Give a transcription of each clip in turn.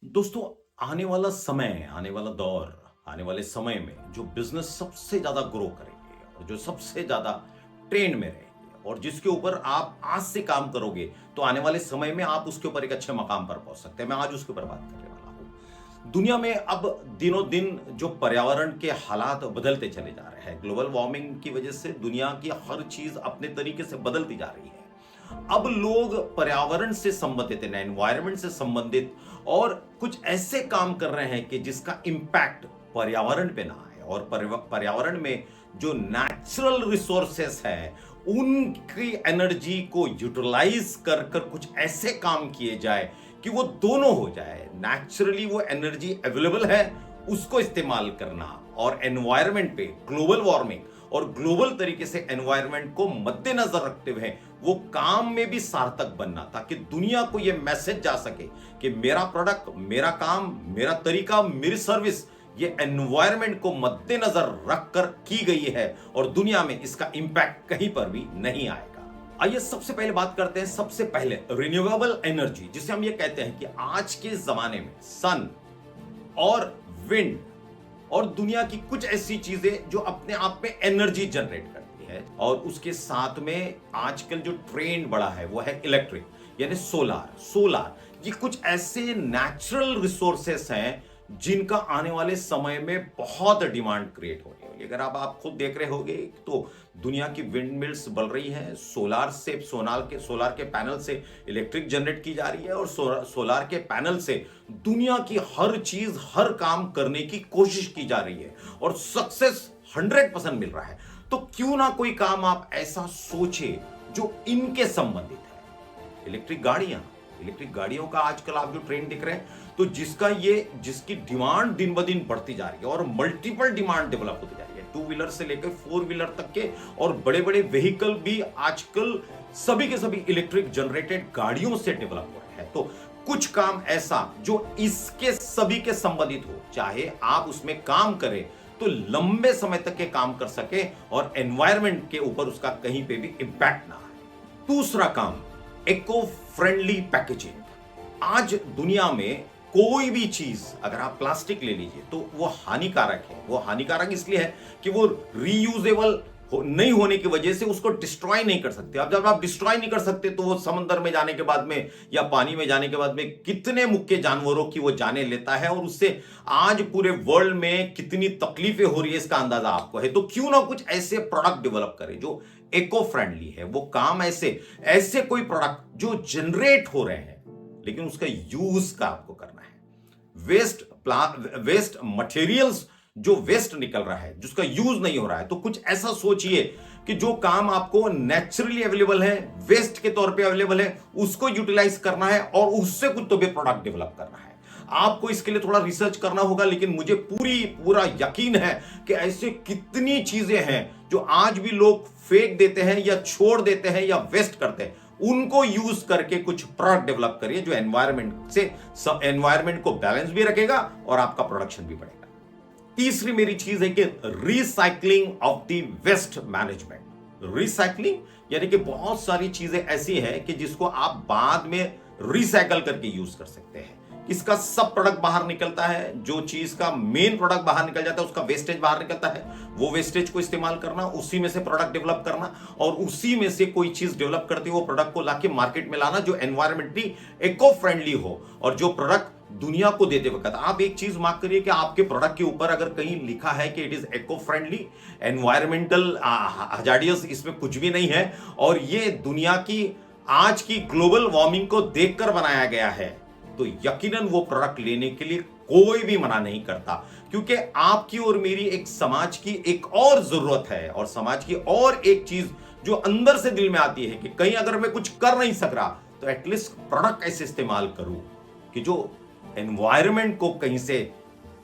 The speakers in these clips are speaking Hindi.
दोस्तों, आने वाला समय, आने वाला दौर, आने वाले समय में जो बिज़नेस सबसे ज़्यादा ग्रो करेंगे और जो सबसे ज़्यादा ट्रेंड में रहेंगे और जिसके ऊपर आप आज से काम करोगे, तो आने वाले समय में आप उसके ऊपर एक अच्छे मकाम पर पहुँच सकते हैं। मैं आज उसके ऊपर बात करने वाला हूँ। दुनिया में अब दिनों-दिन जो पर्यावरण के हालात बदलते चले जा रहे हैं, ग्लोबल वार्मिंग की वजह से दुनिया की हर चीज़ अपने तरीके से बदलती जा रही है। अब लोग पर्यावरण से संबंधित है, एनवायरनमेंट से संबंधित और कुछ ऐसे काम कर रहे हैं कि जिसका इम्पैक्ट पर्यावरण पे ना आए और पर्यावरण में जो नेचुरल रिसोर्सेस है उनकी एनर्जी को यूटिलाइज कर कर कुछ ऐसे काम किए जाए कि वो दोनों हो जाए। नेचुरली वो एनर्जी अवेलेबल है, उसको इस्तेमाल करना और एनवायरनमेंट पे ग्लोबल वार्मिंग और ग्लोबल तरीके से एनवायरनमेंट को मद्देनजर रखते हुए वो काम में भी सार्थक बनना, ताकि दुनिया को ये मैसेज जा सके कि मेरा प्रोडक्ट, मेरा काम, मेरा तरीका, मेरी सर्विस ये एनवायरनमेंट को मद्देनजर रखकर की गई है और दुनिया में इसका इंपैक्ट कहीं पर भी नहीं आएगा। आइए सबसे पहले बात करते हैं, सबसे पहले रिन्यूएबल एनर्जी, जिसे हम ये कहते हैं कि आज के जमाने में सन और विंड और दुनिया की कुछ ऐसी चीजें जो अपने आप में एनर्जी जनरेट करती है और उसके साथ में आजकल जो ट्रेंड बढ़ा है वो है इलेक्ट्रिक, यानी सोलार। ये कुछ ऐसे नेचुरल रिसोर्सेस हैं जिनका आने वाले समय में बहुत डिमांड क्रिएट होने वाली है। अगर आप खुद देख रहे होगे तो दुनिया की विंड मिल्स बढ़ रही हैं, सोलार के पैनल से इलेक्ट्रिक जनरेट की जा रही है और सोलार के पैनल से दुनिया की हर चीज, हर काम करने की कोशिश की जा रही है और सक्सेस 100% मिल रहा है। तो क्यों ना कोई काम आप ऐसा सोचे जो इनके संबंधित है। इलेक्ट्रिक गाड़ियों का आजकल आप जो ट्रेंड दिख रहे हैं, तो जिसकी डिमांड दिन ब दिन बढ़ती जा रही है और मल्टीपल डिमांड डेवलप होती जा रही है, 2 व्हीलर से लेकर 4 व्हीलर तक के और बड़े बड़े व्हीकल भी आजकल सभी के सभी इलेक्ट्रिक जनरेटेड गाड़ियों से डेवलप हो रहे हैं। तो कुछ काम ऐसा जो इसके सभी के संबंधित हो, चाहे आप उसमें काम करें तो लंबे समय तक के काम कर सके और एनवायरनमेंट के ऊपर उसका कहीं पे भी इंपैक्ट ना आए। दूसरा काम, इको फ्रेंडली पैकेजिंग। आज दुनिया में कोई भी चीज, अगर आप प्लास्टिक ले लीजिए तो वो हानिकारक है। वो हानिकारक इसलिए है कि वो रीयूजेबल नहीं होने की वजह से उसको डिस्ट्रॉय नहीं कर सकते। अब जब आप डिस्ट्रॉय नहीं कर सकते तो वो समंदर में जाने के बाद में या पानी में जाने के बाद में कितने मुख्य जानवरों की वो जाने लेता है और उससे आज पूरे वर्ल्ड में कितनी तकलीफें हो रही है इसका अंदाजा आपको है। तो क्यों ना कुछ ऐसे प्रोडक्ट डेवलप करें जो इको फ्रेंडली है। वो काम ऐसे कोई प्रोडक्ट जो जनरेट हो रहे हैं लेकिन उसका यूज का आपको करना है। वेस्ट मटेरियल्स जो वेस्ट निकल रहा है, जिसका यूज नहीं हो रहा है, तो कुछ ऐसा सोचिए कि जो काम आपको नेचुरली अवेलेबल है, वेस्ट के तौर पे अवेलेबल है, उसको यूटिलाइज करना है और उससे कुछ तो भी प्रोडक्ट डेवलप करना है। आपको इसके लिए थोड़ा रिसर्च करना होगा, लेकिन मुझे पूरा यकीन है कि ऐसे कितनी चीजें हैं जो आज भी लोग फेंक देते हैं या छोड़ देते हैं या वेस्ट करते हैं। उनको यूज करके कुछ प्रोडक्ट डेवलप करिए जो एनवायरनमेंट को बैलेंस भी रखेगा और आपका प्रोडक्शन भी बढ़ेगा। तीसरी मेरी चीज है कि recycling of the waste management. Recycling यानी कि बहुत सारी चीजें ऐसी हैं कि जिसको आप बाद में रिसाइकल करके यूज कर सकते हैं। इसका सब प्रोडक्ट बाहर निकलता है, जो चीज का मेन प्रोडक्ट बाहर निकल जाता है उसका वेस्टेज बाहर निकलता है। वो वेस्टेज को इस्तेमाल करना, उसी में से प्रोडक्ट डेवलप करना और उसी में से कोई चीज डेवलप करते हुए वो प्रोडक्ट को लाके मार्केट में लाना जो एनवायरमेंटली इको फ्रेंडली हो और जो प्रोडक्ट दुनिया को देते वक्त आप एक चीज मार्क करिए कि आपके प्रोडक्ट के ऊपर अगर कहीं लिखा है कि it is eco friendly, environmental hazardous इसमें कुछ भी नहीं है और ये दुनिया की आज की ग्लोबल वार्मिंग को देखकर बनाया गया है, तो यकीनन वो प्रोडक्ट लेने के लिए कोई भी मना नहीं करता। क्योंकि आपकी और मेरी एक समाज की एक और जरूरत है और समाज की और एक चीज जो अंदर से दिल में आती है कि कहीं अगर मैं कुछ कर नहीं सक रहा तो एटलीस्ट प्रोडक्ट ऐसे इस्तेमाल करूं कि जो एनवायरनमेंट को कहीं से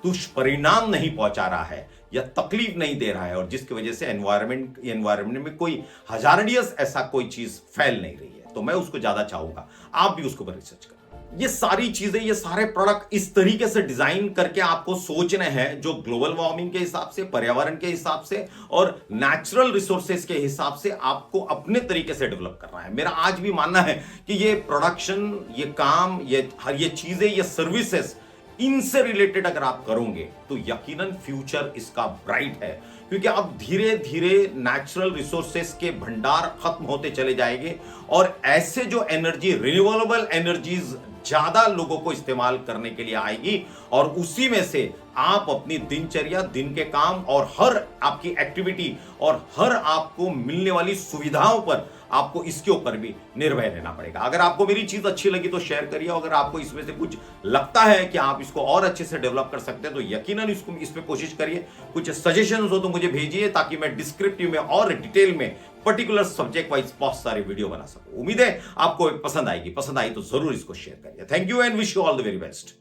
दुष्परिणाम नहीं पहुंचा रहा है या तकलीफ नहीं दे रहा है और जिसकी वजह से एनवायरनमेंट में कोई हजारडियस ऐसा कोई चीज फैल नहीं रही है। तो मैं उसको ज्यादा चाहूंगा आप भी उसके ऊपर रिसर्च करें। ये सारी चीजें, ये सारे प्रोडक्ट इस तरीके से डिजाइन करके आपको सोचने हैं जो ग्लोबल वार्मिंग के हिसाब से, पर्यावरण के हिसाब से और नेचुरल रिसोर्सेज के हिसाब से आपको अपने तरीके से डेवलप करना है। मेरा आज भी मानना है कि ये प्रोडक्शन, ये काम, ये चीजें, ये सर्विसेज इनसे रिलेटेड अगर आप करोगे तो यकीनन फ्यूचर इसका ब्राइट है, क्योंकि अब धीरे धीरे नेचुरल रिसोर्सेस के भंडार खत्म होते चले जाएंगे और ऐसे जो एनर्जी, रिन्यूएबल एनर्जीज ज्यादा लोगों को इस्तेमाल करने के लिए आएगी और उसी में से आप अपनी दिनचर्या, दिन के काम और हर आपकी एक्टिविटी और हर आपको मिलने वाली सुविधाओं पर आपको इसके ऊपर भी निर्भय रहना पड़ेगा। अगर आपको मेरी चीज अच्छी लगी तो शेयर करिए, अगर आपको इसमें से कुछ लगता है कि आप इसको और अच्छे से डेवलप कर सकते हैं तो यकीनन इसमें कोशिश करिए। कुछ सजेशंस हो तो मुझे भेजिए ताकि मैं डिस्क्रिप्टिव में और डिटेल में पर्टिकुलर सब्जेक्ट वाइज बहुत सारे वीडियो बना सकूं। उम्मीद है आपको पसंद आएगी, पसंद आई तो जरूर इसको शेयर करिए। Thank you and wish you all the very best.